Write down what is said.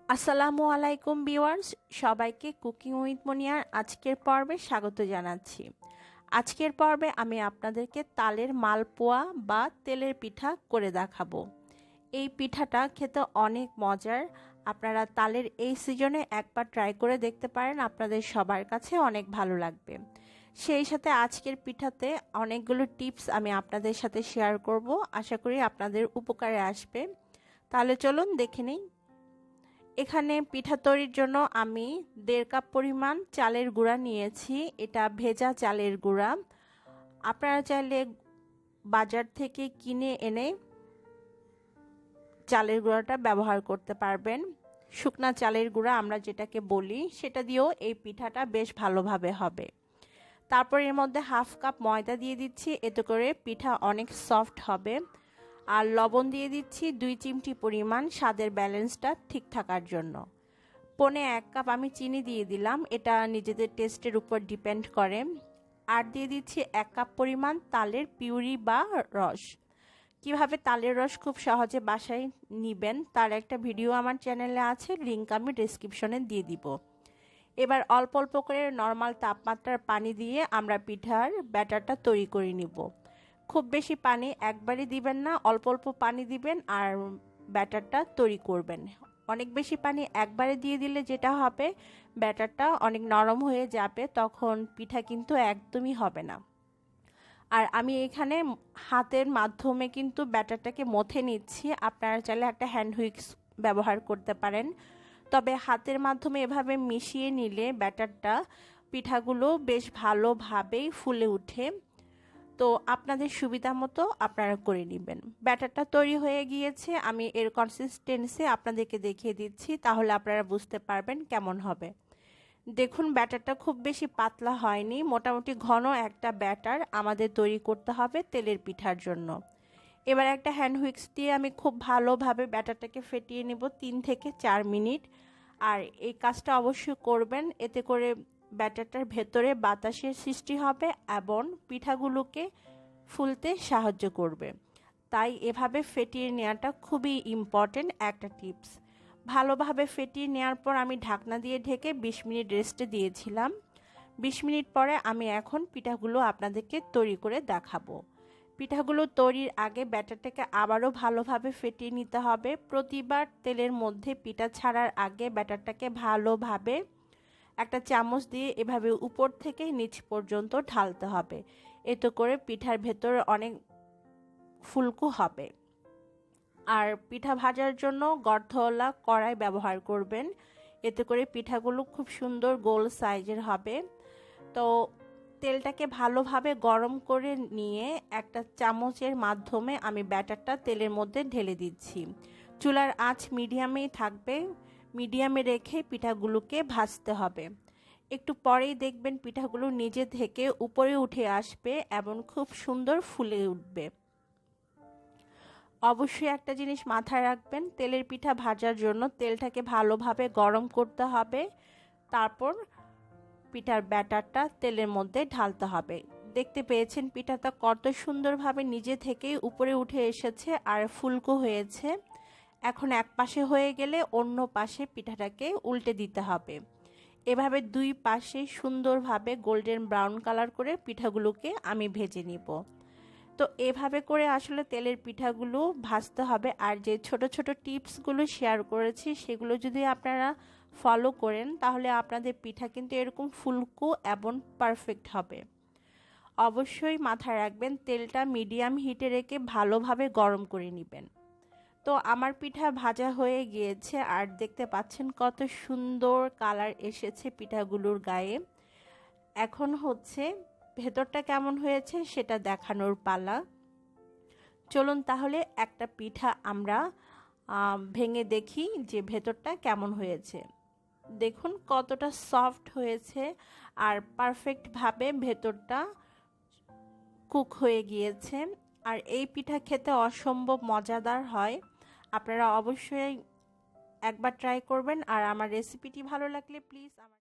আসসালামু আলাইকুম ভিউয়ার্স, সবাইকে কুকিং উইথ মনিয়ার আজকের পর্বে স্বাগত জানাচ্ছি। আজকের পর্বে আমি আপনাদেরকে তালের মালপোয়া বা তেলের পিঠা করে দেখাবো। এই পিঠাটা খেতে অনেক মজার। আপনারা তালের এই সিজনে একবার ট্রাই করে দেখতে পারেন, আপনাদের সবার কাছে অনেক ভালো লাগবে। সেই সাথে আজকের পিঠাতে অনেকগুলো টিপস আমি আপনাদের সাথে শেয়ার করব, আশা করি আপনাদের উপকারে আসবে। তাহলে চলুন দেখে নিই। এখানে পিঠা তৈরির জন্য আমি 1.5 কাপ পরিমাণ চালের গুঁড়া নিয়েছি। এটা ভেজা চালের গুঁড়া। আপনারা চাইলে বাজার থেকে কিনে এনে চালের গুঁড়াটা ব্যবহার করতে পারবেন। শুকনা চালের গুঁড়া আমরা যেটাকে বলি, সেটা দিয়েও এই পিঠাটা বেশ ভালোভাবে হবে। তারপর এর মধ্যে 1/2 কাপ ময়দা দিয়ে দিচ্ছি, এতে করে পিঠা অনেক সফট হবে। আর লবণ দিয়ে দিচ্ছি 2 চিমটি পরিমাণ, স্বাদের ব্যালেন্সটা ঠিক থাকার জন্য। 1 কাপ আমি চিনি দিয়ে দিলাম, এটা নিজেদের টেস্টের উপর ডিপেন্ড করে। আর দিয়ে দিচ্ছি 1 কাপ পরিমাণ তালের পিউরি বা রস। কিভাবে তালের রস খুব সহজে বাসায় নেবেন তার একটা ভিডিও আমার চ্যানেলে আছে, লিংক আমি ডেসক্রিপশনে দিয়ে দিব। এবার অল্প অল্প করে নর্মাল তাপমাত্রার পানি দিয়ে আমরা পিঠার ব্যাটারটা তৈরি করে নিব। খুব বেশি পানি একবারই দিবেন না, অল্প অল্প পানি দিবেন আর ব্যাটারটা তৈরি করবেন। অনেক বেশি পানি একবারে দিয়ে দিলে যেটা হবে, ব্যাটারটা অনেক নরম হয়ে যাবে, তখন পিঠা কিন্তু একদমই হবে না। আর আমি এখানে হাতের মাধ্যমে কিন্তু ব্যাটারটাকে মথে নিচ্ছি। আপনারা চাইলে একটা হ্যান্ড হুইক্স ব্যবহার করতে পারেন, তবে হাতের মাধ্যমে এভাবে মিশিয়ে নিলে ব্যাটারটা পিঠাগুলো বেশ ভালোভাবেই ফুলে ওঠে। তো আপনাদের সুবিধা মতো আপনারা করে নেবেন। ব্যাটারটা তৈরি হয়ে গিয়েছে, আমি এর কনসিস্টেন্সি আপনাদেরকে দেখিয়ে দিচ্ছি, তাহলে আপনারা বুঝতে পারবেন কেমন হবে। দেখুন, ব্যাটারটা খুব বেশি পাতলা হয়নি, মোটামুটি ঘন একটা ব্যাটার আমাদের তৈরি করতে হবে তেলের পিঠার জন্য। এবার একটা হ্যান্ড হুইক্স দিয়ে আমি খুব ভালোভাবে ব্যাটারটাকে ফেটিয়ে নেব 3 থেকে 4 মিনিট। আর এই কাজটা অবশ্যই করবেন, এতে করে ব্যাটারটার ভেতরে বাতাসের সৃষ্টি হবে এবং পিঠাগুলোকে ফুলতে সাহায্য করবে। তাই এভাবে ফেটিয়ে নেওয়াটা খুবই ইম্পর্টেন্ট একটা টিপস। ভালোভাবে ফেটিয়ে নেওয়ার পর আমি ঢাকনা দিয়ে ঢেকে 20 মিনিট রেস্টে দিয়েছিলাম। 20 মিনিট পরে আমি এখন পিঠাগুলো আপনাদেরকে তৈরি করে দেখাবো। পিঠাগুলো তৈরির আগে ব্যাটারটাকে আবারও ভালোভাবে ফেটিয়ে নিতে হবে। প্রতিবার তেলের মধ্যে পিঠা ছাড়ার আগে ব্যাটারটাকে ভালোভাবে একটা চামচ দিয়ে এভাবে উপর থেকে নিচ পর্যন্ত ঢালতে হবে, এতে করে পিঠার ভেতরে অনেক ফুলকো হবে। আর পিঠা ভাজার জন্য গর্তওয়ালা কড়াই ব্যবহার করবেন, এতে করে পিঠাগুলো খুব সুন্দর গোল সাইজের হবে। তো তেলটাকে ভালোভাবে গরম করে নিয়ে একটা চামচের মাধ্যমে আমি ব্যাটারটা তেলের মধ্যে ঢেলে দিচ্ছি। চুলার আঁচ মিডিয়ামেই থাকবে, মিডিয়ামে রেখে পিঠাগুলোকে ভাজতে হবে। একটু পরেই দেখবেন পিঠাগুলো নিজে থেকে উপরে উঠে আসবে এবং খুব সুন্দর ফুলে উঠবে। অবশ্যই একটা জিনিস মাথায় রাখবেন, তেলের পিঠা ভাজার জন্য তেলটাকে ভালোভাবে গরম করতে হবে, তারপর পিঠার ব্যাটারটা তেলের মধ্যে ঢালতে হবে। দেখতে পেয়েছেন পিঠাটা কত সুন্দরভাবে নিজে থেকেই উপরে উঠে এসেছে আর ফুলকো হয়েছে। এখন এক পাশে হয়ে গেলে অন্য পাশে পিঠাটাকে উল্টে দিতে হবে। এভাবে 2 পাশে সুন্দরভাবে গোল্ডেন ব্রাউন কালার করে পিঠাগুলোকে আমি ভেজে নিব। তো এভাবে করে আসলে তেলের পিঠাগুলো ভাজতে হবে। আর যে ছোট ছোট টিপসগুলো শেয়ার করেছি সেগুলো যদি আপনারা ফলো করেন তাহলে আপনাদের পিঠা কিন্তু এরকম ফুলকো এবং পারফেক্ট হবে। অবশ্যই মাথায় রাখবেন তেলটা মিডিয়াম হিটে রেখে ভালোভাবে গরম করে নেবেন। তো আমার পিঠা ভাজা হয়ে গিয়েছে আর দেখতে পাচ্ছেন কত সুন্দর কালার এসেছে পিঠাগুলোর গায়ে। এখন হচ্ছে ভেতরটা কেমন হয়েছে সেটা দেখানোর পালা। চলুন তাহলে একটা পিঠা আমরা ভেঙে দেখি যে ভেতরটা কেমন হয়েছে। দেখুন কতটা সফট হয়েছে আর পারফেক্টভাবে ভেতরটা কুক হয়ে গিয়েছে। আর এই পিঠা খেতে অসম্ভব মজাদার হয়, আপনারা অবশ্যই একবার ট্রাই করবেন। আর আমার রেসিপিটি ভালো লাগলে প্লিজ আমার